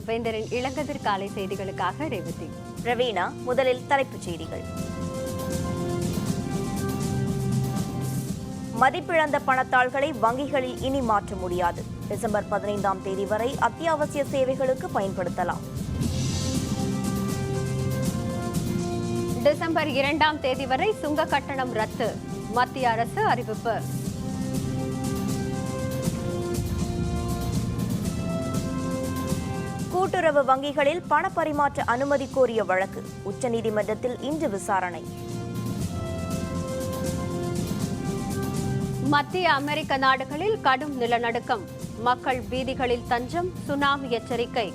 வேந்தரின் இளங்கதிர் காலை செய்திகளுக்காக ரேவதி. ரவீனா. முதலில் தலைப்புச் செய்திகள். மதிப்பிழந்த பணத்தாள்களை வங்கிகளில் இனி மாற்ற முடியாது. டிசம்பர் 15ஆம் தேதி வரை அத்தியாவசிய சேவைகளுக்கு பயன்படுத்தலாம். டிசம்பர் 2ஆம் தேதி வரை சுங்க கட்டணம் ரத்து. மத்திய அரசு அறிவிப்பு. கூட்டுறவு வங்கிகளில் பணப்பரிமாற்ற அனுமதி கோரிய வழக்கு உச்சநீதிமன்றத்தில் இன்று விசாரணை. மத்திய அமெரிக்க நாடுகளில் கடும் நிலநடுக்கம். மக்கள் வீதிகளில் தஞ்சம். சுனாமி எச்சரிக்கை.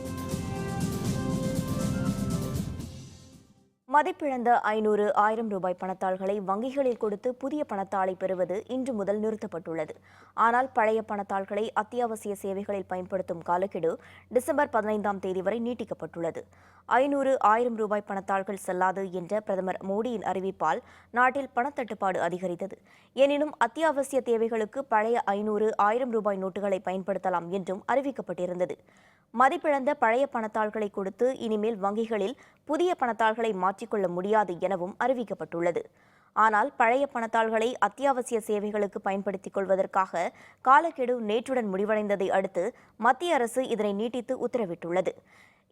மதிப்பிழந்த 500, 1000 ரூபாய் பணத்தாள்களை வங்கிகளில் கொடுத்து புதிய பணத்தாளை பெறுவது இன்று முதல் நிறுத்தப்பட்டுள்ளது. ஆனால் பழைய பணத்தாள்களை அத்தியாவசிய சேவைகளில் பயன்படுத்தும் காலக்கெடு டிசம்பர் 15ஆம் தேதி வரை நீட்டிக்கப்பட்டுள்ளது. 500, 1000 ரூபாய் பணத்தாள்கள் செல்லாது என்ற பிரதமர் மோடியின் அறிவிப்பால் நாட்டில் பணத்தட்டுப்பாடு அதிகரித்தது. எனினும் அத்தியாவசிய தேவைகளுக்கு பழைய 500, 1000 ரூபாய் நோட்டுகளை பயன்படுத்தலாம் என்றும் அறிவிக்கப்பட்டிருந்தது. மதிப்பிழந்த பழைய பணத்தாள்களை கொடுத்து இனிமேல் வங்கிகளில் புதிய பணத்தாள்களை மாற்றிக்கொள்ள முடியாது எனவும் அறிவிக்கப்பட்டுள்ளது. ஆனால் பழைய பணத்தாள்களை அத்தியாவசிய சேவைகளுக்கு பயன்படுத்திக் கொள்வதற்காக காலக்கெடு நேற்றுடன் முடிவடைந்ததை அடுத்து மத்திய அரசு இதனை நீட்டித்து உத்தரவிட்டுள்ளது.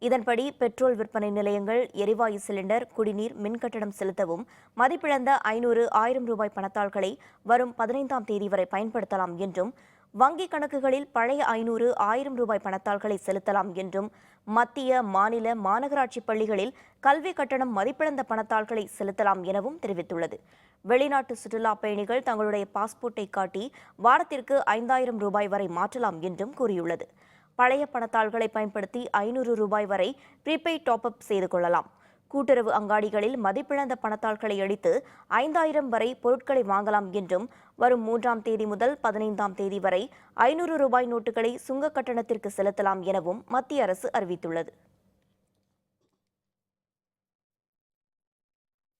இதன்படி பெட்ரோல் விற்பனை நிலையங்கள், எரிவாயு சிலிண்டர், குடிநீர், மின்கட்டணம் செலுத்தவும் மதிப்பிழந்த 500, 1000 ரூபாய் பணத்தாள்களை வரும் 15ஆம் தேதி வரை பயன்படுத்தலாம் என்றும், வங்கிக் கணக்குகளில் பழைய 500, 1000 ரூபாய் பணத்தாள்களை செலுத்தலாம் என்றும், மத்திய, மாநில, மாநகராட்சி பள்ளிகளில் கல்வி கட்டணம் மதிப்பிழந்த பணத்தாள்களை செலுத்தலாம் எனவும் தெரிவித்துள்ளது. வெளிநாட்டு சுற்றுலா பயணிகள் தங்களுடைய பாஸ்போர்ட்டை காட்டி வாரத்திற்கு 5000 ரூபாய் வரை மாற்றலாம் என்றும் கூறியுள்ளது. பழைய பணத்தாள்களை பயன்படுத்தி 500 ரூபாய் வரை ப்ரீபெய்ட் டாப் அப் செய்து கொள்ளலாம். கூட்டுறவு அங்காடிகளில் மதிப்பிழந்த பணத்தாள்களை அடித்து 5000 வரை பொருட்களை வாங்கலாம் என்றும், வரும் 3ஆம் தேதி முதல் 15ஆம் தேதி வரை 500 ரூபாய் நோட்டுகளை சுங்க கட்டணத்திற்கு செலுத்தலாம் எனவும் மத்திய அரசு அறிவித்துள்ளது.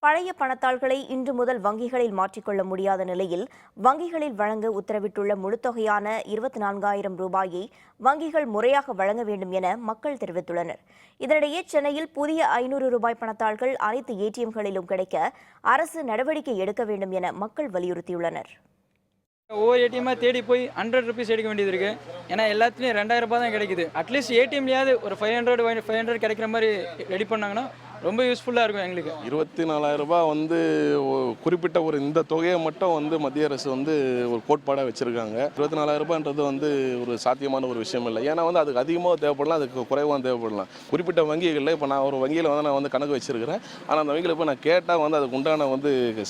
பழைய பணத்தாள்களை இன்று முதல் வங்கிகளில் மாற்றிக்கொள்ள முடியாத நிலையில் வங்கிகளில் வழங்க உத்தரவிட்டுள்ள முழுத்தொகையான 24,000 ரூபாயை வங்கிகள் முறையாக வழங்க வேண்டும் என மக்கள் தெரிவித்துள்ளனர். இதனிடையே சென்னையில் புதிய 500 ரூபாய் பணத்தாள்கள் அனைத்து ஏடிஎம்களிலும் கிடைக்க அரசு நடவடிக்கை எடுக்க வேண்டும் என மக்கள் வலியுறுத்தியுள்ளனர். ஒவ்வொரு ஏடிஎம்மாக தேடி போய் 100 ருபீஸ் எடுக்க வேண்டியது இருக்குது. ஏன்னா எல்லாத்துலேயும் 2000 ரூபாய் தான் கிடைக்குது. அட்லீஸ்ட் ஏடிஎம்லையாவது ஒரு 500 கிடைக்கிற மாதிரி ரெடி பண்ணாங்கன்னா ரொம்ப யூஸ்ஃபுல்லாக இருக்கும் எங்களுக்கு. 24,000 ரூபாய் குறிப்பிட்ட ஒரு இந்த தொகையை மட்டும் மத்திய அரசு ஒரு கோட்பாடாக வச்சுருக்காங்க. 24,000 ரூபாய்ன்றது ஒரு சாத்தியமான ஒரு விஷயம் இல்லை. ஏன்னா அதுக்கு அதிகமாக தேவைப்படலாம், அதுக்கு குறைவாக தேவைப்படலாம். குறிப்பிட்ட வங்கிகளில் இப்போ நான் ஒரு வங்கியில் நான் கணக்கு வச்சுருக்கிறேன். ஆனால் அந்த வங்கியில் இப்போ நான் கேட்டால் அதுக்கு உண்டான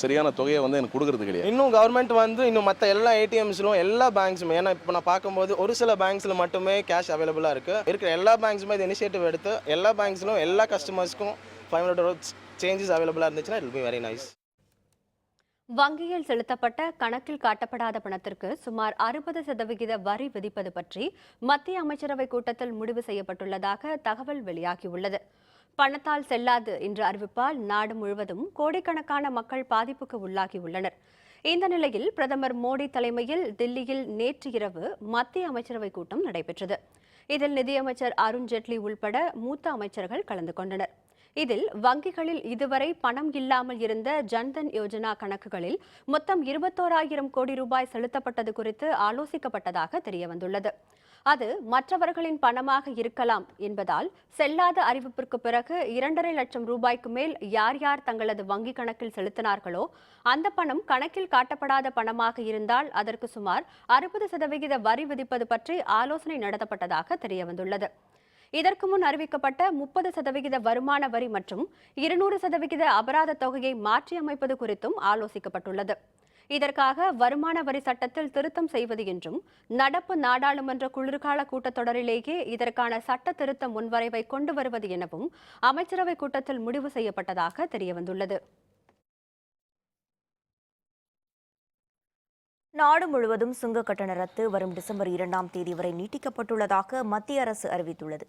சரியான தொகையை எனக்கு கொடுக்கறது கிடையாது. இன்னும் கவர்மெண்ட் இன்னும் மற்ற எல்லா ஏடிஎம்ஸ்லும் எல்லா பேங்க்ஸுமே, ஏன்னா இப்போ நான் பார்க்கும்போது ஒரு சில பேங்க்ஸில் மட்டுமே கேஷ் அவைலபிளாக இருக்குது. இருக்கிற எல்லா பேங்க்ஸுமே இது இனிஷியேட்டிவ் எடுத்து எல்லா பேங்க்ஸ்லும் எல்லா கஸ்டமர்ஸ்க்கும் 500 சேஞ்சஸ் அவைலபிளாக இருந்துச்சுன்னா it will be very nice. வங்கியில் செலுத்தப்பட்ட கணக்கில் காட்டப்படாத பணத்திற்கு சுமார் 60% வரி விதிப்பது பற்றி மத்திய அமைச்சரவை கூட்டத்தில் முடிவு செய்யப்பட்டுள்ளதாக தகவல் வெளியாகியுள்ளது. பணத்தால் செல்லாது என்ற அறிவிப்பால் நாடு முழுவதும் கோடிக்கணக்கான மக்கள் பாதிப்புக்கு உள்ளாகியுள்ளனர். இந்த நிலையில் பிரதமர் மோடி தலைமையில் தில்லியில் நேற்று இரவு மத்திய அமைச்சரவை கூட்டம் நடைபெற்றது. இதில் நிதியமைச்சர் அருண்ஜேட்லி உள்பட மூத்த அமைச்சர்கள் கலந்து கொண்டனர். இதில் வங்கிகளில் இதுவரை பணம் இல்லாமல் இருந்த ஜன்தன் யோஜனா கணக்குகளில் மொத்தம் 21,000 கோடி ரூபாய் செலுத்தப்பட்டது குறித்து ஆலோசிக்கப்பட்டதாக தெரியவந்துள்ளது. அது மற்றவர்களின் பணமாக இருக்கலாம் என்பதால் செல்லாத அறிவிப்பிற்கு பிறகு 2.5 லட்சம் ரூபாய்க்கு மேல் யார் யார் தங்களது வங்கி கணக்கில் செலுத்தினார்களோ அந்த பணம் கணக்கில் காட்டப்படாத பணமாக இருந்தால் அதற்கு சுமார் 60% வரி விதிப்பது பற்றி ஆலோசனை நடத்தப்பட்டதாக தெரியவந்துள்ளது. இதற்கு முன் அறிவிக்கப்பட்ட 30% வருமான வரி மற்றும் 200% அபராத தொகையை மாற்றியமைப்பது குறித்தும் ஆலோசிக்கப்பட்டுள்ளது. இதற்காக வருமான வரி சட்டத்தில் திருத்தம் செய்வது என்றும், நடப்பு நாடாளுமன்ற குளிர்கால கூட்டத்தொடரிலேயே இதற்கான சட்ட திருத்த முன்வரைவை கொண்டு வருவது எனவும் அமைச்சரவை கூட்டத்தில் முடிவு செய்யப்பட்டதாக தெரியவந்துள்ளது. நாடு முழுவதும் சுங்க கட்டண ரத்து வரும் டிசம்பர் 2ஆம் தேதி வரை நீட்டிக்கப்பட்டுள்ளதாக மத்திய அரசு அறிவித்துள்ளது.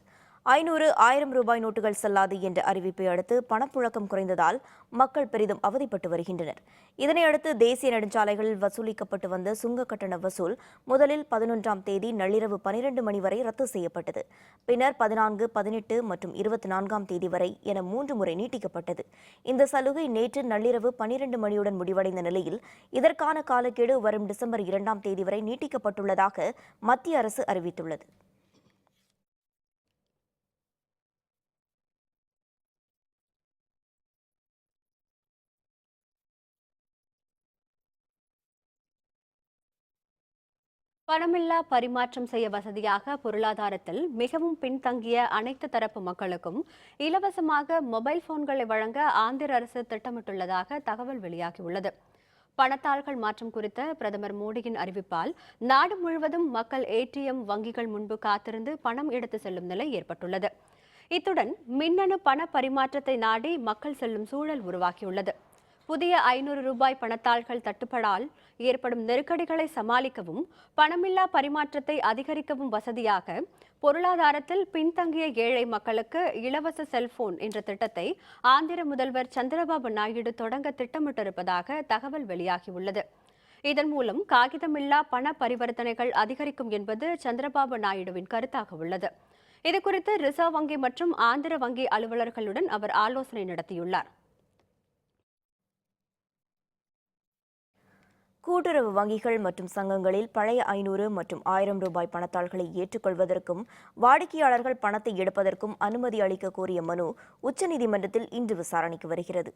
500, 1000 ரூபாய் நோட்டுகள் செல்லாது என்ற அறிவிப்பை அடுத்து பணப்புழக்கம் குறைந்ததால் மக்கள் பெரிதும் அவதிப்பட்டு வருகின்றனர். இதனையடுத்து தேசிய நெடுஞ்சாலைகளில் வசூலிக்கப்பட்டு வந்த சுங்க கட்டண வசூல் முதலில் 11ஆம் தேதி நள்ளிரவு 12 மணி வரை ரத்து செய்யப்பட்டது. பின்னர் 14, 18 மற்றும் 24ஆம் தேதி வரை என 3 முறை நீட்டிக்கப்பட்டது. இந்த சலுகை நேற்று நள்ளிரவு 12 மணியுடன் முடிவடைந்த நிலையில் இதற்கான காலக்கெடு வரும் டிசம்பர் 2ஆம் தேதி வரை நீட்டிக்கப்பட்டுள்ளதாக மத்திய அரசு அறிவித்துள்ளது. பணமில்லா பரிமாற்றம் செய்ய வசதியாக பொருளாதாரத்தில் மிகவும் பின்தங்கிய அனைத்து தரப்பு மக்களுக்கும் இலவசமாக மொபைல் போன்களை வழங்க ஆந்திர அரசு திட்டமிட்டுள்ளதாக தகவல் வெளியாகியுள்ளது. பணத்தாள்கள் மாற்றம் குறித்த பிரதமர் மோடியின் அறிவிப்பால் நாடு முழுவதும் மக்கள் ஏடிஎம் வங்கிகள் முன்பு காத்திருந்து பணம் எடுத்து செல்லும் நிலை ஏற்பட்டுள்ளது. இத்துடன் மின்னணு பண பரிமாற்றத்தை நாடி மக்கள் செல்லும் சூழல் உருவாகியுள்ளது. புதிய 500 ரூபாய் பணத்தாள்கள் தட்டுப்படால் ஏற்படும் நெருக்கடிகளை சமாளிக்கவும் பணமில்லா பரிமாற்றத்தை அதிகரிக்கவும் வசதியாக பொருளாதாரத்தில் பின்தங்கிய ஏழை மக்களுக்கு இலவச செல்போன் என்ற திட்டத்தை ஆந்திர முதல்வர் சந்திரபாபு நாயுடு தொடங்க திட்டமிட்டிருப்பதாக தகவல் வெளியாகியுள்ளது. இதன் மூலம் காகிதமில்லா பண பரிவர்த்தனைகள் அதிகரிக்கும் என்பது சந்திரபாபு நாயுடுவின் கருத்தாக உள்ளது. இதுகுறித்து ரிசர்வ் வங்கி மற்றும் ஆந்திர வங்கி அலுவலர்களுடன் அவர் ஆலோசனை நடத்தியுள்ளார். கூட்டுறவு வங்கிகள் மற்றும் சங்கங்களில் பழைய 500 மற்றும் 1000 ரூபாய் பணத்தாள்களை ஏற்றுக்கொள்வதற்கும் வாடிக்கையாளர்கள் பணத்தை எடுப்பதற்கும் அனுமதி அளிக்க கோரிய மனு உச்சநீதிமன்றத்தில் இன்று விசாரணைக்கு வருகிறது.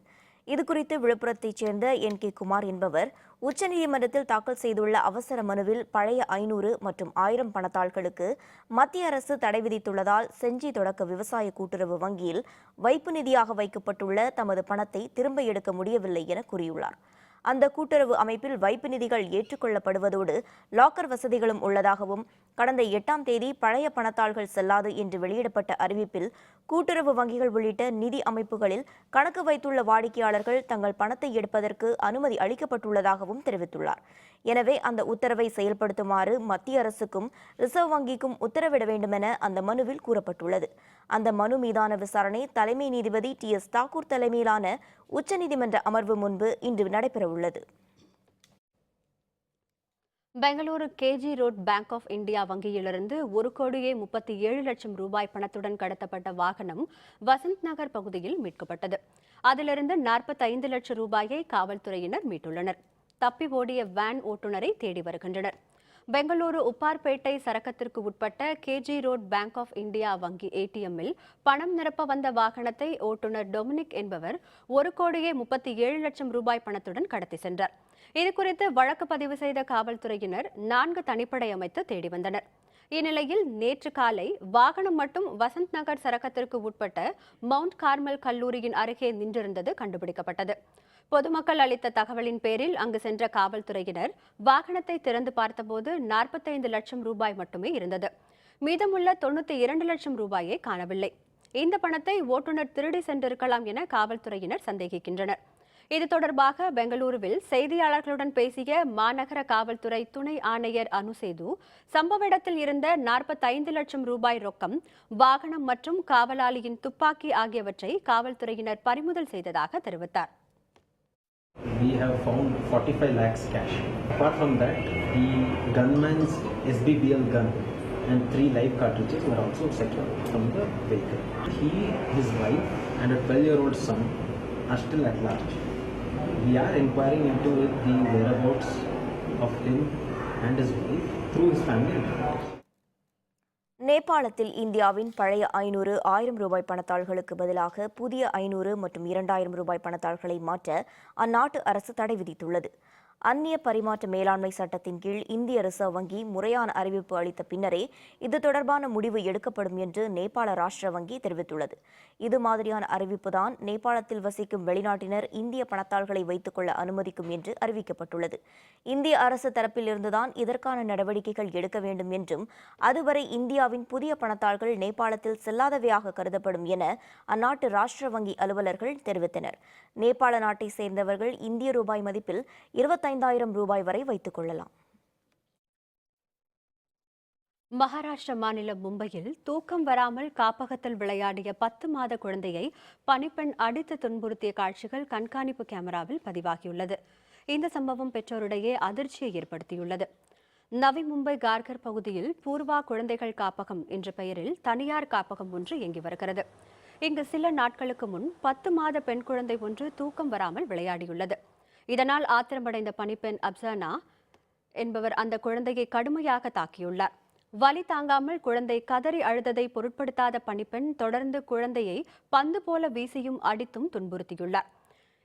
இதுகுறித்து விழுப்புரத்தைச் சேர்ந்த NK குமார் என்பவர் உச்சநீதிமன்றத்தில் தாக்கல் செய்துள்ள அவசர மனுவில் பழைய 500 மற்றும் 1000 பணத்தாள்களுக்கு மத்திய அரசு தடை விதித்துள்ளதால் செஞ்சி தொடக்க விவசாய கூட்டுறவு வங்கியில் வைப்பு நிதியாக வைக்கப்பட்டுள்ள தமது பணத்தை திரும்ப எடுக்க முடியவில்லை என கூறியுள்ளார். அந்த கூட்டுறவு அமைப்பில் வைப்பு நிதிகள் ஏற்றுக்கொள்ளப்படுவதோடு லாக்கர் வசதிகளும் உள்ளதாகவும் கடந்த 8ஆம் தேதி பழைய பணத்தாள்கள் செல்லாது என்று வெளியிடப்பட்ட அறிவிப்பில் கூட்டுறவு வங்கிகள் உள்ளிட்ட நிதி அமைப்புகளில் கணக்கு வைத்துள்ள வாடிக்கையாளர்கள் தங்கள் பணத்தை எடுப்பதற்கு அனுமதி அளிக்கப்பட்டுள்ளதாகவும் தெரிவித்துள்ளார். எனவே அந்த உத்தரவை செயல்படுத்துமாறு மத்திய அரசுக்கும் ரிசர்வ் வங்கிக்கும் உத்தரவிட வேண்டுமென அந்த மனுவில் கூறப்பட்டுள்ளது. அந்த மனு மீதான விசாரணை தலைமை நீதிபதி TS தாக்கூர் தலைமையிலான உச்சநீதிமன்ற அமர்வு முன்பு இன்று நடைபெறவுள்ளது. Bengaluru KG road bank of India வங்கியிலிருந்து 1,37,00,000 ரூபாய் பணத்துடன் கடத்தப்பட்ட வாகனம் வசந்த் நகர் பகுதியில் மீட்கப்பட்டது. அதிலிருந்து 45 லட்சம் ரூபாயை காவல்துறையினர் மீட்டுள்ளனர். தப்பி ஓடிய வேன் ஓட்டுநரை தேடி வருகின்றனர். பெங்களூரு உப்பார்பேட்டை சரக்கத்திற்கு உட்பட்ட KG road bank of India வங்கி ATMல் பணம் நிரப்ப வந்த வாகனத்தை ஓட்டுநர் டொமினிக் என்பவர் 1,37,00,000 ரூபாய் பணத்துடன் கடத்தி சென்றார். இதுகுறித்து வழக்கு பதிவு செய்த காவல்துறையினர் 4 தனிப்படை அமைத்து தேடி வந்தனர். இந்நிலையில் நேற்று காலை வாகனம் மட்டும் வசந்த் நகர் சரக்கத்திற்கு உட்பட்ட மவுண்ட் கார்மல் கல்லூரியின் அருகே நின்றிருந்தது கண்டுபிடிக்கப்பட்டது. பொதுமக்கள் அளித்த தகவலின் பேரில் அங்கு சென்ற காவல்துறையினர் வாகனத்தை திறந்து பார்த்தபோது 45 லட்சம் ரூபாய் மட்டுமே இருந்தது. மீதமுள்ள 92 லட்சம் ரூபாயை காணவில்லை. இந்த பணத்தை ஓட்டுநர் திருடி சென்றிருக்கலாம் என காவல்துறையினர் சந்தேகிக்கின்றனர். இது தொடர்பாக பெங்களூருவில் செய்தியாளர்களுடன் பேசிய மாநகர காவல்துறை துணை ஆணையர் அனுசேது, சம்பவ இடத்தில் இருந்த 45 லட்சம் ரூபாய் ரொக்கம், வாகனம் மற்றும் காவலாளியின் துப்பாக்கி ஆகியவற்றை காவல்துறையினர் பறிமுதல் செய்ததாக தெரிவித்தார். We have found 45 lakhs cash. Apart from that, the gunman's SBBL gun and 3 live cartridges were also secured from the vehicle. He, his wife and a 12-year-old son are still at large. We are inquiring into the whereabouts of him and his wife through his family. நேபாளத்தில் இந்தியாவின் பழைய 500, 1000 ரூபாய் பணத்தாள்களுக்கு பதிலாக புதிய 500 மற்றும் 2000 ரூபாய் பணத்தாள்களை மாற்ற அந்நாட்டு அரசு தடை விதித்துள்ளது. அந்நிய பரிமாற்ற மேலாண்மை சட்டத்தின் கீழ் இந்திய ரிசர்வ் வங்கி முறையான அறிவிப்பு அளித்த பின்னரே இது தொடர்பான முடிவு எடுக்கப்படும் என்று நேபாள ராஷ்டிர வங்கி தெரிவித்துள்ளது. இது மாதிரியான அறிவிப்புதான் நேபாளத்தில் வசிக்கும் வெளிநாட்டினர் இந்திய பணத்தாள்களை வைத்துக் கொள்ள அனுமதிக்கும் என்று அறிவிக்கப்பட்டுள்ளது. இந்திய அரசு தரப்பில் இருந்துதான் இதற்கான நடவடிக்கைகள் எடுக்க வேண்டும் என்றும் அதுவரை இந்தியாவின் புதிய பணத்தாள்கள் நேபாளத்தில் செல்லாதவையாக கருதப்படும் என அந்நாட்டு ராஷ்டிர வங்கி அலுவலர்கள் தெரிவித்தனர். நேபாள நாட்டை சேர்ந்தவர்கள் இந்திய ரூபாய் மதிப்பில் 25,000 ரூபாய் வரை வைத்துக் கொள்ளலாம். மகாராஷ்டிர மாநிலம் மும்பையில் தூக்கம் வராமல் காப்பகத்தில் விளையாடிய 10 மாத குழந்தையை பணிப்பெண் அடித்து துன்புறுத்திய காட்சிகள் கண்காணிப்பு கேமராவில் பதிவாகியுள்ளது. இந்த சம்பவம் பெற்றோரிடையே அதிர்ச்சியை ஏற்படுத்தியுள்ளது. நவி மும்பை கார்கர் பகுதியில் பூர்வா குழந்தைகள் காப்பகம் என்ற பெயரில் தனியார் காப்பகம் ஒன்று இயங்கி வருகிறது. இங்கு சில நாட்களுக்கு முன் 10 மாத பெண் குழந்தை ஒன்று தூக்கம் வராமல் விளையாடியுள்ளது. இதனால் ஆத்திரமடைந்த பணிப்பெண் அப்சானா என்பவர் அந்த குழந்தையை கடுமையாக தாக்கியுள்ளார். வலி தாங்காமல் குழந்தை கதறி அழுததை பொருட்படுத்தாத பணிப்பெண் தொடர்ந்து குழந்தையை பந்து போல வீசியும் அடித்தும் துன்புறுத்தியுள்ளார்.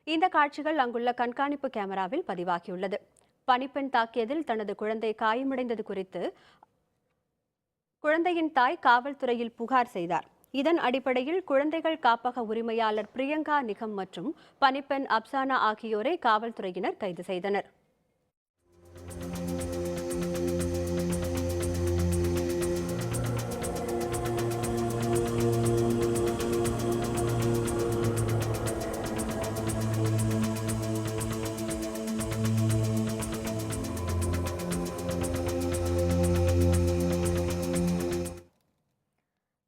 இந்த காட்சிகள் அங்குள்ள கண்காணிப்பு கேமராவில் பதிவாகியுள்ளது. பணிப்பெண் தாக்கியதில் தனது குழந்தை காயமடைந்தது குறித்து குழந்தையின் தாய் காவல்துறையில் புகார் செய்தார். இதன் அடிப்படையில் குழந்தைகள் காப்பக உரிமையாளர் பிரியங்கா நிகம் மற்றும் பணிப்பெண் அப்சானா ஆகியோரை காவல்துறையினர் கைது செய்தனர்.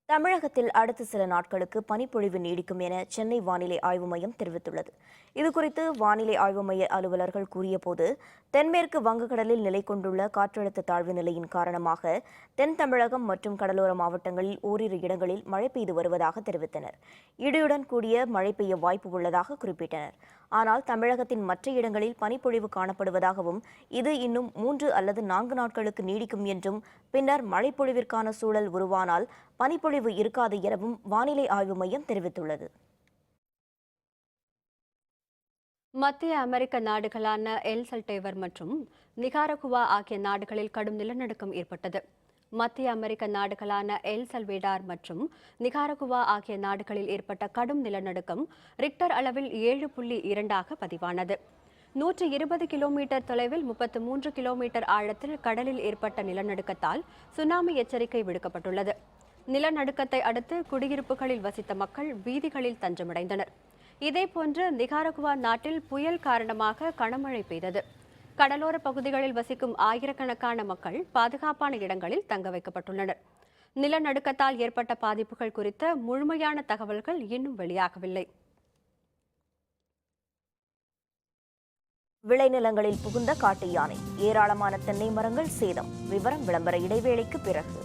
தமிழகத்தில் அடுத்த சில நாட்களுக்கு பனிப்பொழிவு நீடிக்கும் என சென்னை வானிலை ஆய்வு மையம் தெரிவித்துள்ளது. இதுகுறித்து வானிலை ஆய்வு மைய அலுவலர்கள் கூறியபோது, தென்மேற்கு வங்கக்கடலில் நிலை கொண்டுள்ள காற்றழுத்த தாழ்வு நிலையின் காரணமாக தென் தமிழகம் மற்றும் கடலோர மாவட்டங்களில் ஓரிரு இடங்களில் மழை பெய்து வருவதாக தெரிவித்தனர். இடியுடன் கூடிய மழை பெய்ய வாய்ப்பு உள்ளதாக குறிப்பிட்டனர். ஆனால் தமிழகத்தின் மற்ற இடங்களில் பனிப்பொழிவு காணப்படுவதாகவும் இது இன்னும் 3 அல்லது 4 நாட்களுக்கு நீடிக்கும் என்றும் பின்னர் மழைப்பொழிவிற்கான சூழல் உருவானால் பனிப்பொழிவு இருக்காது எனவும் வானிலை ஆய்வு மையம் தெரிவித்துள்ளது. மத்திய அமெரிக்க நாடுகளான எல் சல்வேடோர் மற்றும் நிகாரகுவா ஆகிய நாடுகளில் கடும் நிலநடுக்கம் ஏற்பட்டது. மத்திய அமெரிக்க நாடுகளான எல் சல்வேடார் மற்றும் நிகாரகுவா ஆகிய நாடுகளில் ஏற்பட்ட கடும் நிலநடுக்கம் ரிக்டர் அளவில் 7.2 பதிவானது. 120 கிலோமீட்டர் தொலைவில் 33 கிலோமீட்டர் ஆழத்தில் கடலில் ஏற்பட்ட நிலநடுக்கத்தால் சுனாமி எச்சரிக்கை விடுக்கப்பட்டுள்ளது. நிலநடுக்கத்தை அடுத்து குடியிருப்புகளில் வசித்த மக்கள் வீதிகளில் தஞ்சமடைந்தனர். இதேபோன்று நிகாரகுவா நாட்டில் புயல் காரணமாக கனமழை பெய்தது. கடலோர பகுதிகளில் வசிக்கும் ஆயிரக்கணக்கான மக்கள் பாதுகாப்பான இடங்களில் தங்க வைக்கப்பட்டுள்ளனர். நிலநடுக்கத்தால் ஏற்பட்ட பாதிப்புகள் குறித்த முழுமையான தகவல்கள் இன்னும் வெளியாகவில்லை. விளைநிலங்களில் புகுந்த காட்டு யானை, ஏராளமான தென்னை மரங்கள் சேதம். விவரம் விளம்பர இடைவேளைக்கு பிறகு.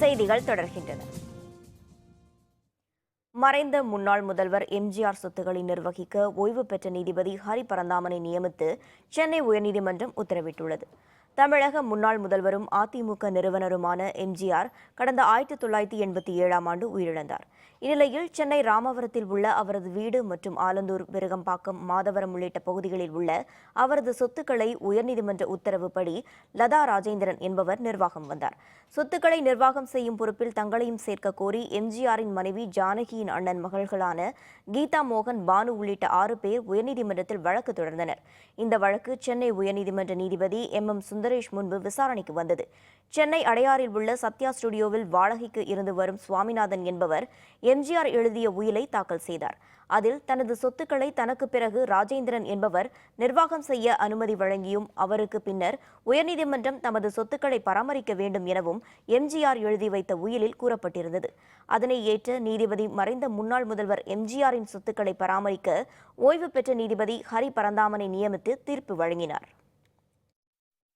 செய்திகள் தொடர்கின்றன. மறைந்த முன்னாள் முதல்வர் எம்ஜிஆர் சொத்துக்களை நிர்வகிக்க ஓய்வு பெற்ற நீதிபதி ஹரி பரந்தாமனை நியமித்து சென்னை உயர்நீதிமன்றம் உத்தரவிட்டுள்ளது. தமிழக முன்னாள் முதல்வரும் அதிமுக நிறுவனருமான எம்ஜிஆர் கடந்த 1987ஆம் ஆண்டு உயிரிழந்தார். இந்நிலையில் சென்னை ராமவரத்தில் உள்ள அவரது வீடு மற்றும் ஆலந்தூர், விருகம்பாக்கம், மாதவரம் உள்ளிட்ட பகுதிகளில் உள்ள அவரது சொத்துக்களை உயர்நீதிமன்ற உத்தரவுப்படி லதா ராஜேந்திரன் என்பவர் நிர்வாகம் வந்தார். சொத்துக்களை நிர்வாகம் செய்யும் பொறுப்பில் தங்களையும் சேர்க்க கோரி எம்ஜிஆரின் மனைவி ஜானகியின் அண்ணன் மகள்களான கீதா மோகன், பானு உள்ளிட்ட 6 பேர் உயர்நீதிமன்றத்தில் வழக்கு தொடர்ந்தனர். இந்த வழக்கு சென்னை உயர்நீதிமன்ற நீதிபதி MM சுந்தரேஷ் முன்பு விசாரணைக்கு வந்தது. சென்னை அடையாறில் உள்ள சத்யா ஸ்டுடியோவில் வாடகைக்கு இருந்து வரும் சுவாமிநாதன் என்பவர் எம்ஜிஆர் எழுதிய உயிலை தாக்கல் செய்தார். அதில் தனது சொத்துக்களை தனக்கு பிறகு ராஜேந்திரன் என்பவர் நிர்வாகம் செய்ய அனுமதி வழங்கியும் அவருக்கு பின்னர் உயர்நீதிமன்றம் தமது சொத்துக்களை பராமரிக்க வேண்டும் எனவும் எம்ஜிஆர் எழுதி வைத்த உயிலில் கூறப்பட்டிருந்தது. அதனை ஏற்ற நீதிபதி மறைந்த முன்னாள் முதல்வர் எம்ஜிஆரின் சொத்துக்களை பராமரிக்க ஓய்வு பெற்ற நீதிபதி ஹரி பரந்தாமனை நியமித்து தீர்ப்பு வழங்கினார்.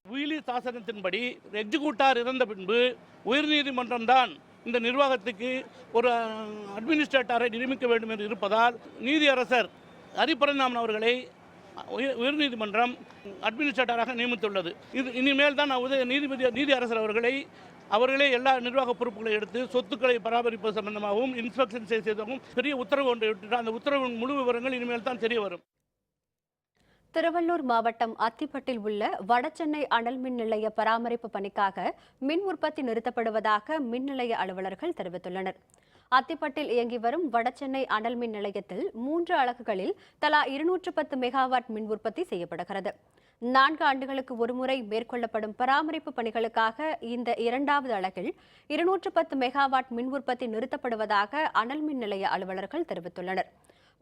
உயிலி சாசனத்தின்படி எக்ஸிக்யூட்டார் இறந்த பின்பு உயர்நீதிமன்றம் தான் இந்த நிர்வாகத்துக்கு ஒரு அட்மினிஸ்ட்ரேட்டரை நியமிக்க வேண்டும் என்று இருப்பதால் நீதியரசர் ஹரிபரந்தாமன் அவர்களை உயர்நீதிமன்றம் அட்மினிஸ்ட்ரேட்டராக நியமித்துள்ளது. இது இனிமேல் தான் நீதியரசர் அவர்களே எல்லா நிர்வாக பொறுப்புகளை எடுத்து சொத்துக்களை பராமரிப்பது சம்பந்தமாகவும் இன்ஸ்பெக்ஷன் செய்ததாகவும் பெரிய உத்தரவு ஒன்றை விட்டுட்டார். அந்த உத்தரவின் முழு விவரங்கள் இனிமேல் தான் தெரிய வரும். திருவள்ளூர் மாவட்டம் அத்திப்பட்டில் உள்ள வடசென்னை அனல் மின் நிலைய பராமரிப்பு பணிக்காக மின் உற்பத்தி நிறுத்தப்படுவதாக மின் நிலைய அலுவலர்கள் தெரிவித்துள்ளனர். அத்திப்பட்டில் இயங்கி வரும் வடசென்னை அனல் மின் நிலையத்தில் 3 அலகுகளில் தலா 210 மெகாவாட் மின் உற்பத்தி செய்யப்படுகிறது. 4 ஆண்டுகளுக்கு ஒருமுறை மேற்கொள்ளப்படும் பராமரிப்பு பணிகளுக்காக இந்த 2வது அலகில் 210 மெகாவாட் மின் உற்பத்தி நிறுத்தப்படுவதாக அனல் மின் நிலைய அலுவலர்கள் தெரிவித்துள்ளனர்.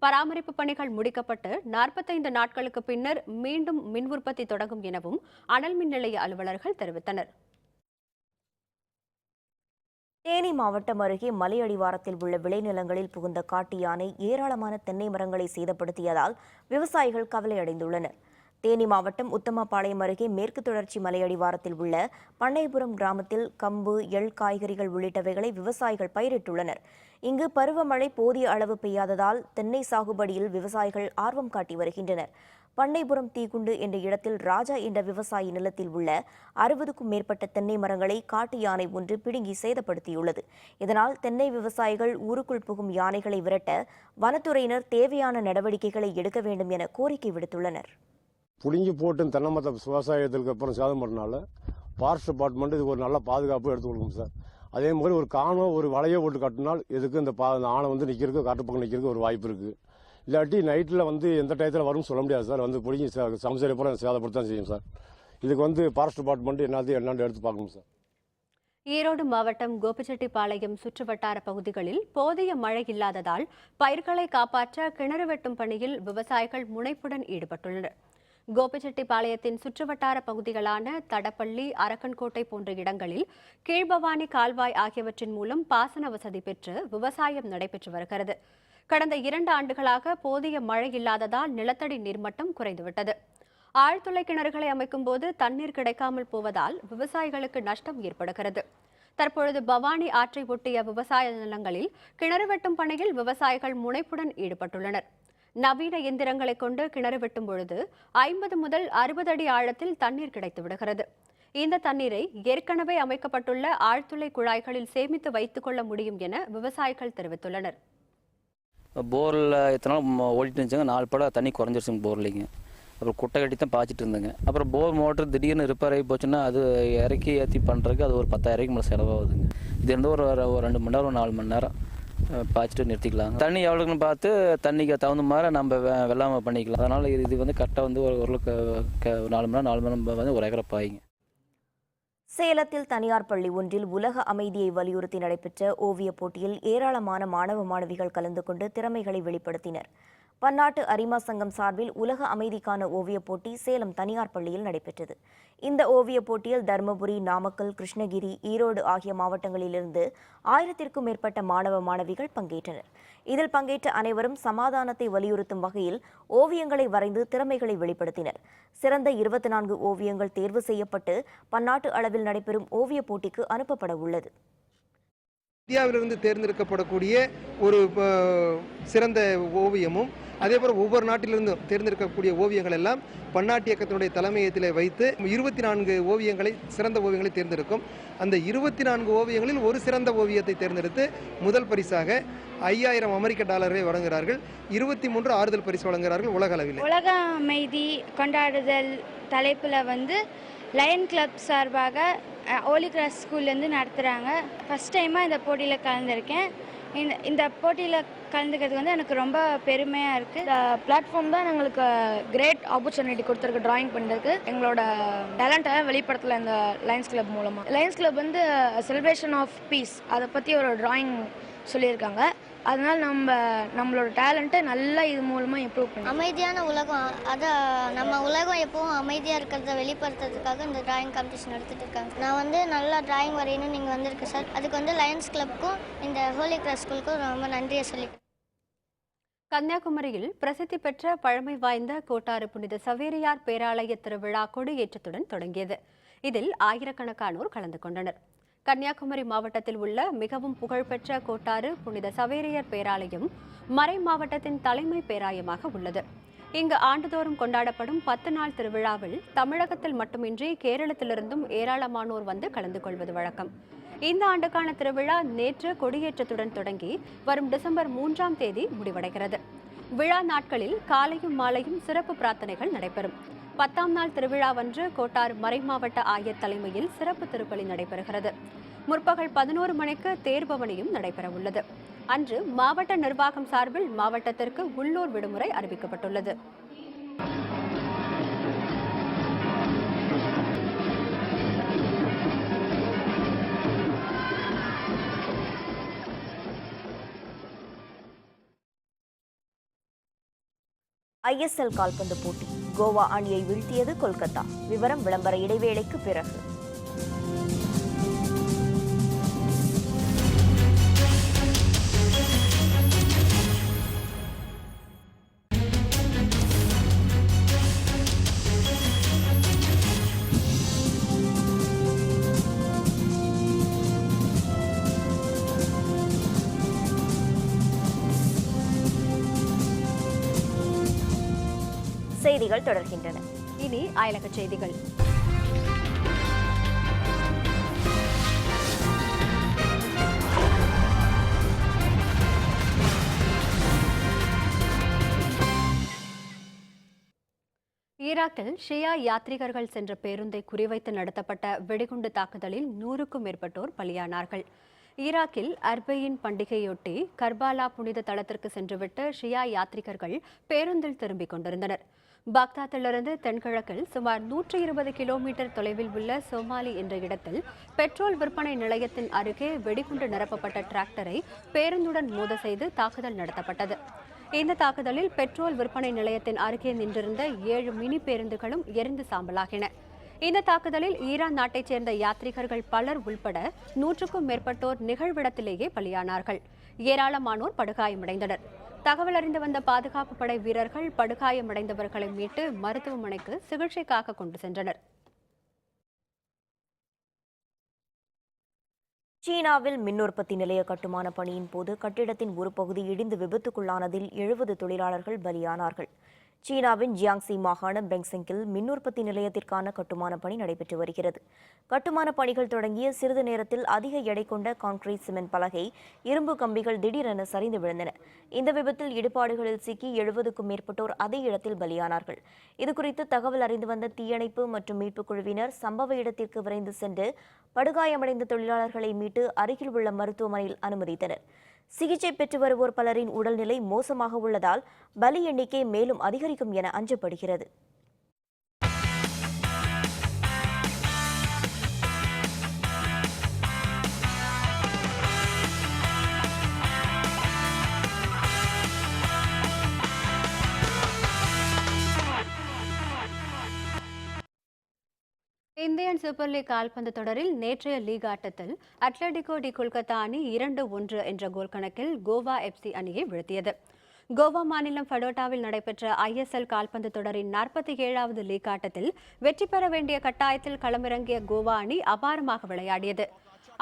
பராமரிப்பு பணிகள் முடிக்கப்பட்டு 45 நாட்களுக்கு பின்னர் மீண்டும் மின் உற்பத்தி தொடங்கும் எனவும் அனல் மின் நிலைய அலுவலர்கள் தெரிவித்தனர். தேனி மாவட்டம் அருகே மலையடிவாரத்தில் உள்ள விளைநிலங்களில் புகுந்த காட்டு யானை ஏராளமான தென்னை மரங்களை சேதப்படுத்தியதால் விவசாயிகள் கவலையடைந்துள்ளனர். தேனி மாவட்டம் உத்தமபாளையம் அருகே மேற்கு தொடர்ச்சி மலையடிவாரத்தில் உள்ள பண்ணைபுரம் கிராமத்தில் கம்பு, எள், காய்கறிகள் உள்ளிட்டவைகளை விவசாயிகள் பயிரிட்டுள்ளனர். இங்கு பருவமழை போதிய அளவு பெய்யாததால் தென்னை சாகுபடியில் விவசாயிகள் ஆர்வம் காட்டி வருகின்றனர். பண்ணைபுரம் தீக்குண்டு என்ற இடத்தில் ராஜா என்ற விவசாயி நிலத்தில் உள்ள 60க்கும் மேற்பட்ட தென்னை மரங்களை காட்டு யானை ஒன்று பிடுங்கி சேதப்படுத்தியுள்ளது. இதனால் தென்னை விவசாயிகள் ஊருக்குள் புகும் யானைகளை விரட்ட வனத்துறையினர் தேவையான நடவடிக்கைகளை எடுக்க வேண்டும் என கோரிக்கை விடுத்துள்ளனர். புளிஞ்சு போட்டு தென்னை மரத்தை விவசாயத்துக்கு அப்புறம் சேதம் பண்ணனால ஃபாரஸ்ட் டிபார்ட்மெண்ட் இது ஒரு நல்ல பாதுகாப்பு எடுத்து கொடுக்கும் சார். அதே மாதிரி ஒரு காணோ ஒரு வலையை போட்டு கட்டினால் இதுக்கு இந்த ஆணை வந்து நிற்கிறதுக்கு காட்டு பக்கம் நிற்கிறதுக்கு ஒரு வாய்ப்பு இருக்குது. இல்லாட்டி நைட்டில் வந்து எந்த டயத்தில் வரும்னு சொல்ல முடியாது சார். வந்து பிடிங்கி சமசரி பூரா சேதப்படுத்தான் செய்யும் சார். இதுக்கு வந்து ஃபாரஸ்ட் டிபார்ட்மெண்ட் என்னன்னு எடுத்து பார்க்கணும் சார். ஈரோடு மாவட்டம் கோபிச்செட்டிப்பாளையம் சுற்றுவட்டார பகுதிகளில் போதிய மழை இல்லாததால் பயிர்களை காப்பாற்ற கிணறு வெட்டும் பணியில் விவசாயிகள் முனைப்புடன் ஈடுபட்டுள்ளனர். கோபிச்செட்டிப்பாளையத்தின் சுற்றுவட்டார பகுதிகளான தடப்பள்ளி, அரக்கன்கோட்டை போன்ற இடங்களில் கீழ்பவானி கால்வாய் ஆகியவற்றின் மூலம் பாசன வசதி பெற்று விவசாயம் நடைபெற்று வருகிறது. கடந்த 2 ஆண்டுகளாக போதிய மழை இல்லாததால் நிலத்தடி நீர்மட்டம் குறைந்துவிட்டது. ஆழ்துளை கிணறுகளை அமைக்கும் போது தண்ணீர் கிடைக்காமல் போவதால் விவசாயிகளுக்கு நஷ்டம் ஏற்படுகிறது. தற்பொழுது பவானி ஆற்றை ஒட்டிய விவசாய நிலங்களில் கிணறு வெட்டும் பணியில் விவசாயிகள் முனைப்புடன் ஈடுபட்டுள்ளனர். நவீன எந்திரங்களை கொண்டு கிணறு வெட்டும் பொழுது 50 முதல் 60 அடி ஆழத்தில் தண்ணீர் கிடைத்து விடுகிறது. இந்த தண்ணீரை ஏற்கனவே அமைக்கப்பட்டுள்ள ஆழ்துளை குழாய்களில் சேமித்து வைத்துக் கொள்ள முடியும் என விவசாயிகள் தெரிவித்துள்ளனர். போரில் எத்தனை நாள் ஓடிட்டு இருந்துச்சுங்க, 4 படம் தண்ணி குறைஞ்சிருச்சுங்க போர்லிங்க. அப்புறம் குட்டை கட்டி தான் பாய்ச்சிட்டு இருந்தேங்க. அப்புறம் போர் மோட்டர் திடீர்னு ரிப்பேர் ஆகி போச்சுன்னா அது இறக்கி ஏற்றி பண்ணுறதுக்கு அது ஒரு 10,000 மேலே செலவாகுதுங்க. இது இருந்து ஒரு 2 மணி நேரம் 4 மணி நேரம் பாய்ச்சிட்டு நிறுத்திக்கலாம். தண்ணி எவ்வளோக்குன்னு பார்த்து தண்ணிக்கு தகுந்த மாதிரி நம்ம வெள்ளாமை பண்ணிக்கலாம். அதனால் இது வந்து கரெக்டாக வந்து ஓரளவுக்கு 4 மணி நேரம் வந்து ஒரு ஏக்கரை பாய்ங்க. சேலத்தில் தனியார் பள்ளி ஒன்றில் உலக அமைதியை வலியுறுத்தி நடைபெற்ற ஓவியப் போட்டியில் ஏராளமான மாணவ மாணவிகள் கலந்து கொண்டு திறமைகளை வெளிப்படுத்தினர். பன்னாட்டு அரிமா சங்கம் சார்பில் உலக அமைதிக்கான ஓவியப் போட்டி சேலம் தனியார் பள்ளியில் நடைபெற்றது. இந்த ஓவியப் போட்டியில் தருமபுரி, நாமக்கல், கிருஷ்ணகிரி, ஈரோடு ஆகிய மாவட்டங்களிலிருந்து 1000க்கும் மேற்பட்ட மாணவ மாணவிகள் பங்கேற்றனர். இதில் பங்கேற்ற அனைவரும் சமாதானத்தை வலியுறுத்தும் வகையில் ஓவியங்களை வரைந்து திறமைகளை வெளிப்படுத்தினர். சிறந்த 24 ஓவியங்கள் தேர்வு செய்யப்பட்டு பன்னாட்டு அளவில் நடைபெறும் ஓவியப் போட்டிக்கு அனுப்பப்பட உள்ளது. இந்தியாவிலிருந்து தேர்ந்தெடுக்கப்படக்கூடிய ஒரு சிறந்த ஓவியமும் அதேபோல் ஒவ்வொரு நாட்டிலிருந்தும் தேர்ந்தெடுக்கக்கூடிய ஓவியங்கள் எல்லாம் பன்னாட்டு இயக்கத்தினுடைய தலைமையத்தில் வைத்து 24 ஓவியங்களை சிறந்த ஓவியங்களை தேர்ந்தெடுக்கும். அந்த 24 ஓவியங்களில் ஒரு சிறந்த ஓவியத்தை தேர்ந்தெடுத்து முதல் பரிசாக $5000 வழங்குகிறார்கள். 23 ஆறுதல் பரிசு வழங்குகிறார்கள் உலக அளவில். உலக அமைதி கொண்டாடுதல் தலைப்பில் வந்து லயன் கிளப் சார்பாக ஹோலி கிராஸ் ஸ்கூல்லேருந்து நடத்துகிறாங்க. ஃபஸ்ட் டைமாக இந்த போட்டியில் கலந்துருக்கேன். இந்த போட்டியில் கலந்துக்கிறது வந்து எனக்கு ரொம்ப பெருமையாக இருக்குது. இந்த பிளாட்ஃபார்ம் தான் எங்களுக்கு கிரேட் ஆப்பர்ச்சுனிட்டி கொடுத்துருக்கு ட்ராயிங் பண்ணுறதுக்கு. எங்களோட டேலண்ட்டை வெளிப்படுத்தலை இந்த லயன்ஸ் கிளப் மூலமாக. லயன்ஸ் கிளப் வந்து செலிப்ரேஷன் ஆஃப் பீஸ் அதை பற்றி ஒரு ட்ராயிங் சொல்லியிருக்காங்க. அதனால் நம்மளோட டேலண்ட்டை நல்லா இது மூலமாக இம்ப்ரூவ் பண்ணலாம். அமைதியான உலகம், அதை நம்ம உலகம் எப்பவும் அமைதியாக இருக்கிறத வெளிப்படுத்துறதுக்காக இந்த டிராயிங் காம்படிஷன் எடுத்துகிட்டு இருக்காங்க. நான் வந்து நல்லா டிராயிங் வரையணும்னு நீங்கள் வந்திருக்கு சார். அதுக்கு வந்து லயன்ஸ் கிளப்புக்கும் இந்த ஹோலி கிராஸ் ஸ்கூலுக்கும் ரொம்ப நன்றியை சொல்லிக்கிறேன். கன்னியாகுமரியில் பிரசித்தி பெற்ற பழமை வாய்ந்த கோட்டாறு புனித சவேரியார் பேராலய திருவிழா கொடியேற்றத்துடன் தொடங்கியது. இதில் ஆயிரக்கணக்கானோர் கலந்து கொண்டனர். கன்னியாகுமரி மாவட்டத்தில் உள்ள மிகவும் புகழ்பெற்ற கோட்டாறு புனித சவேரியார் பேராலயம் மறை மாவட்டத்தின் தலைமை பேராயமாக உள்ளது. இங்கு ஆண்டுதோறும் கொண்டாடப்படும் 10 நாள் திருவிழாவில் தமிழகத்தில் மட்டுமின்றி கேரளத்திலிருந்தும் ஏராளமானோர் வந்து கலந்து கொள்வது வழக்கம். இந்த ஆண்டுக்கான திருவிழா நேற்று கொடியேற்றத்துடன் தொடங்கி வரும் டிசம்பர் 3ஆம் தேதி முடிவடைகிறது. விழா நாட்களில் காலையும் மாலையும் சிறப்பு பிரார்த்தனைகள் நடைபெறும். 10ஆம் நாள் திருவிழாவன்று கோட்டார் மறைமாவட்ட ஆயர் தலைமையில் சிறப்பு திருப்பலி நடைபெறுகிறது. முற்பகல் 11 மணிக்கு தேர்பவனியும் நடைபெறவுள்ளது. அன்று மாவட்ட நிர்வாகம் சார்பில் மாவட்டத்திற்கு உள்ளூர் விடுமுறை அறிவிக்கப்பட்டுள்ளது. ISL கால்பந்து போட்டி கோவா அணியை வீழ்த்தியது கொல்கத்தா. விவரம் விளம்பர இடைவேளைக்கு பிறகு. செய்திகள் தொடர்கின்றன. இனி அயலக செய்திகள். ஈராக்கில் ஷியா யாத்ரீகர்கள் சென்ற பேருந்தை குறிவைத்து நடத்தப்பட்ட வெடிகுண்டு தாக்குதலில் 100க்கும் மேற்பட்டோர் பலியானார்கள். ஈராக்கில் அர்பெயின் பண்டிகையொட்டி கர்பாலா புனித தளத்திற்கு சென்றுவிட்டு ஷியா யாத்ரீகர்கள் பேருந்தில் திரும்பிக் கொண்டிருந்தனர். பாக்தாத்திலிருந்து தென்கிழக்கில் சுமார் 120 கிலோமீட்டர் தொலைவில் உள்ள சோமாலி என்ற இடத்தில் பெட்ரோல் விற்பனை நிலையத்தின் அருகே வெடிகுண்டு நிரப்பப்பட்ட டிராக்டரை பேருந்துடன் மோத செய்து தாக்குதல் நடத்தப்பட்டது. இந்த தாக்குதலில் பெட்ரோல் விற்பனை நிலையத்தின் அருகே நின்றிருந்த 7 மினி பேருந்துகளும் எரிந்து சாம்பலாகின. இந்த தாக்குதலில் ஈரான் நாட்டைச் சேர்ந்த யாத்ரீகர்கள் பலர் உள்பட 100க்கும் மேற்பட்டோர் நிகழ்விடத்திலேயே பலியானார்கள். ஏராளமானோர் படுகாயமடைந்தனர். தகவல் அறிந்து வந்த பாதுகாப்பு படை வீரர்கள் படுகாயமடைந்தவர்களை மீட்டு மருத்துவமனைக்கு சிகிச்சைக்காக கொண்டு சென்றனர். சீனாவில் மின் உற்பத்தி நிலைய கட்டுமான பணியின் போது கட்டிடத்தின் ஒரு பகுதி இடிந்து விபத்துக்குள்ளானதில் 70 தொழிலாளர்கள் பலியானார்கள். சீனாவின் ஜியாங்சி மாகாணம் பெங்சிங்கில் மின் உற்பத்தி நிலையத்திற்கான கட்டுமான பணி நடைபெற்று வருகிறது. கட்டுமான பணிகள் தொடங்கிய சிறிது நேரத்தில் அதிக எடை கொண்ட கான்கிரீட் சிமெண்ட் பலகை, இரும்பு கம்பிகள் திடீரென சரிந்து விழுந்தன. இந்த விபத்தில் இடிபாடுகளில் சிக்கி 70க்கும் மேற்பட்டோர் அதே இடத்தில் பலியானார்கள். இதுகுறித்து தகவல் அறிந்து வந்த தீயணைப்பு மற்றும் மீட்புக் குழுவினர் சம்பவ இடத்திற்கு விரைந்து சென்று படுகாயமடைந்த தொழிலாளர்களை மீட்டு அருகில் உள்ள மருத்துவமனையில் அனுமதித்தனர். சிகிச்சை பெற்று வருவோர் பலரின் உடல்நிலை மோசமாக உள்ளதால் பலி எண்ணிக்கை மேலும் அதிகரிக்கும் என அஞ்சப்படுகிறது. இந்தியன் சூப்பர் லீக் கால்பந்து தொடரில் நேற்றைய லீக் ஆட்டத்தில் அட்லெட்டிகோ டி கொல்கத்தா அணி 2-1 என்ற கோல் கணக்கில் கோவா FC அணியை வீழ்த்தியது. கோவா மாநிலம் ஃபடோட்டாவில் நடைபெற்ற ISL கால்பந்து தொடரின் 47வது லீக் ஆட்டத்தில் வெற்றி பெற வேண்டிய கட்டாயத்தில் களமிறங்கிய கோவா அணி அபாரமாக விளையாடியது.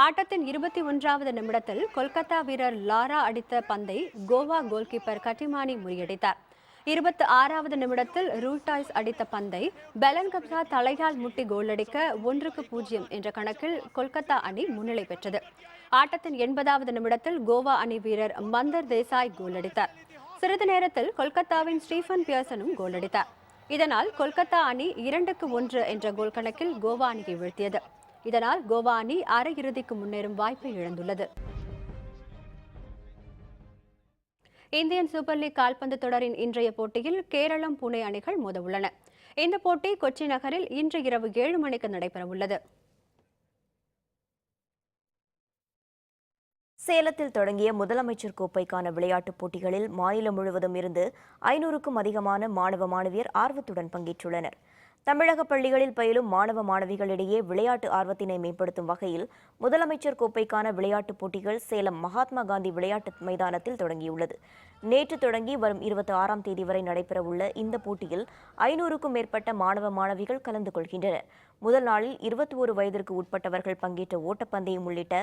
ஆட்டத்தின் 21வது நிமிடத்தில் கொல்கத்தா வீரர் லாரா அடித்த பந்தை கோவா கோல்கீப்பர் கட்டிமானி முறியடித்தார். 26வது நிமிடத்தில் ரூல்டாய்ஸ் அடித்த பந்தை பெலன் கப்சா தலையால் முட்டி கோலடிக்க 1-0 என்ற கணக்கில் கொல்கத்தா அணி முன்னிலை பெற்றது. ஆட்டத்தின் 80வது நிமிடத்தில் கோவா அணி வீரர் மந்தர் தேசாய் கோலடித்தார். சிறிது நேரத்தில் கொல்கத்தாவின் ஸ்டீஃபன் பியர்சனும் கோலடித்தார். இதனால் கொல்கத்தா அணி 2-1 என்ற கோல் கணக்கில் கோவா அணியை வீழ்த்தியது. இதனால் கோவா அணி அரையிறுதிக்கு முன்னேறும் வாய்ப்பை இழந்துள்ளது. இந்தியன் சூப்பர் லீக் கால்பந்து தொடரின் இன்றைய போட்டியில் கேரளம் புனே அணிகள் மோதவுள்ளன. இந்த போட்டி கொச்சி நகரில் இன்று இரவு 7 மணிக்கு நடைபெறவுள்ளது. சேலத்தில் தொடங்கிய முதலமைச்சர் கோப்பைக்கான விளையாட்டுப் போட்டிகளில் மாநிலம் முழுவதும் இருந்து 500க்கும் அதிகமான மாணவ மாணவியர் ஆர்வத்துடன் பங்கேற்றுள்ளனர். தமிழக பள்ளிகளில் பயிலும் மாணவ மாணவிகளிடையே விளையாட்டு ஆர்வத்தினை மேம்படுத்தும் வகையில் முதலமைச்சர் கோப்பைக்கான விளையாட்டுப் போட்டிகள் சேலம் மகாத்மா காந்தி விளையாட்டு மைதானத்தில் தொடங்கியுள்ளது. நேற்று தொடங்கி வரும் 26ஆம் தேதி வரை நடைபெறவுள்ள இந்த போட்டியில் 500க்கும் மேற்பட்ட மாணவ மாணவிகள் கலந்து கொள்கின்றனர். முதல் நாளில் 21 வயதிற்கு உட்பட்டவர்கள் பங்கேற்ற ஓட்டப்பந்தயம் உள்ளிட்ட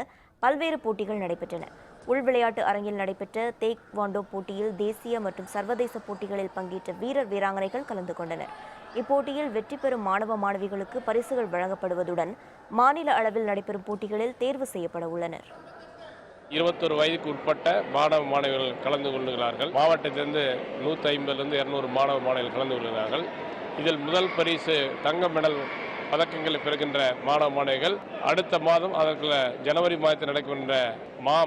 பல்வேறு போட்டிகள் நடைபெற்றன. உள் விளையாட்டு அரங்கில் நடைபெற்ற தேக்வாண்டோ போட்டியில் தேசிய மற்றும் சர்வதேச போட்டிகளில் பங்கேற்ற வீரர் வீராங்கனைகள் கலந்து கொண்டனர். இப்போட்டியில் வெற்றி பெறும் மாணவ மாணவிகளுக்கு பரிசுகள் வழங்கப்படுவதுடன் மாநில அளவில் நடைபெறும் போட்டிகளில் தேர்வு செய்யப்பட உள்ளனர். 21 வயதுக்கு உட்பட்ட மாணவ மாணவிகள் கலந்து கொள்கிறார்கள். மாவட்டத்திலிருந்து 150லிருந்து 200 மாணவ மாணவிகள் கலந்து கொள்கிறார்கள். இதில் முதல் பரிசு தங்க மெடல் பதக்கங்களை பெறுகின்ற மாணவ மாணவிகள் அடுத்த மாதம் அதற்குள்ள ஜனவரி மாதத்தில் நடக்கின்ற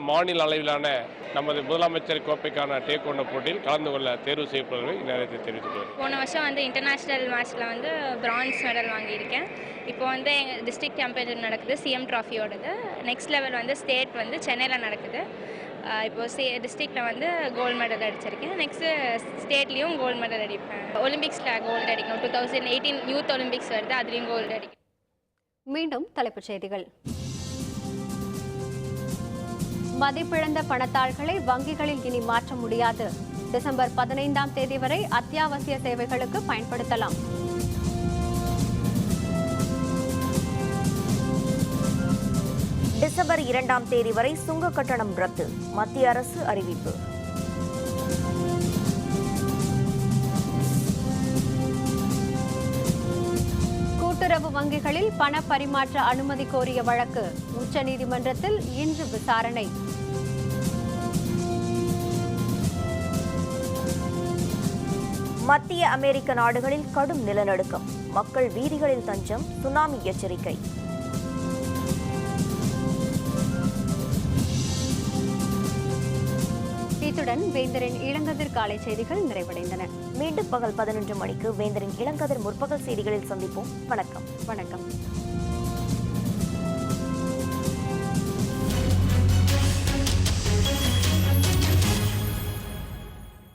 மாநில அளவிலான நமது முதலமைச்சர் கோப்பைக்கான டேக்வாண்டோ போட்டியில் கலந்து கொள்ள தேர்வு செய்யப்படுவதை நேரத்தை தெரிவித்துள்ளேன். போன வருஷம் வந்து இன்டர்நேஷ்னல் மேட்ச்சில் வந்து பிரான்ஸ் மெடல் வாங்கியிருக்கேன். இப்போ வந்து எங்கள் டிஸ்ட்ரிக்ட் சாம்பியன்ஷிப் நடக்குது, சிஎம் ட்ராஃபியோடது. நெக்ஸ்ட் லெவல் வந்து ஸ்டேட் வந்து சென்னையில் நடக்குது. இப்போது டிஸ்ட்ரிக்டில் வந்து கோல்டு மெடல் அடிச்சிருக்கேன். நெக்ஸ்ட்டு ஸ்டேட்லேயும் கோல்டு மெடல் அடிப்பேன். ஒலிம்பிக்ஸில் கோல்டு அடிக்கணும். 2018 யூத் ஒலிம்பிக்ஸ் வருது, அதுலேயும் கோல்டு அடிக்கணும். மீண்டும் தலைப்புச் செய்திகள். மதிப்பிழந்த பணத்தாள்களை வங்கிகளில் இனி மாற்ற முடியாது. டிசம்பர் 15ஆம் தேதி வரை அத்தியாவசிய சேவைகளுக்கு பயன்படுத்தலாம். டிசம்பர் 2ஆம் தேதி வரை சுங்க கட்டணம் ரத்து, மத்திய அரசு அறிவிப்பு. கூட்டுறவு வங்கிகளில் பண பரிமாற்ற அனுமதி கோரிய வழக்கு உச்சநீதிமன்றத்தில் இன்று விசாரணை. மத்திய அமெரிக்க நாடுகளில் கடும் நிலநடுக்கம், மக்கள் வீதிகளில் தஞ்சம், சுனாமி எச்சரிக்கை. இத்துடன் வேந்தரின் இளங்கதிர் காலை செய்திகள் நிறைவடைந்தன. மீண்டும் பகல் 11 மணிக்கு வேந்தரின் இளங்கதிர் முற்பகல் செய்திகளில் சந்திப்போம். வணக்கம். வணக்கம்.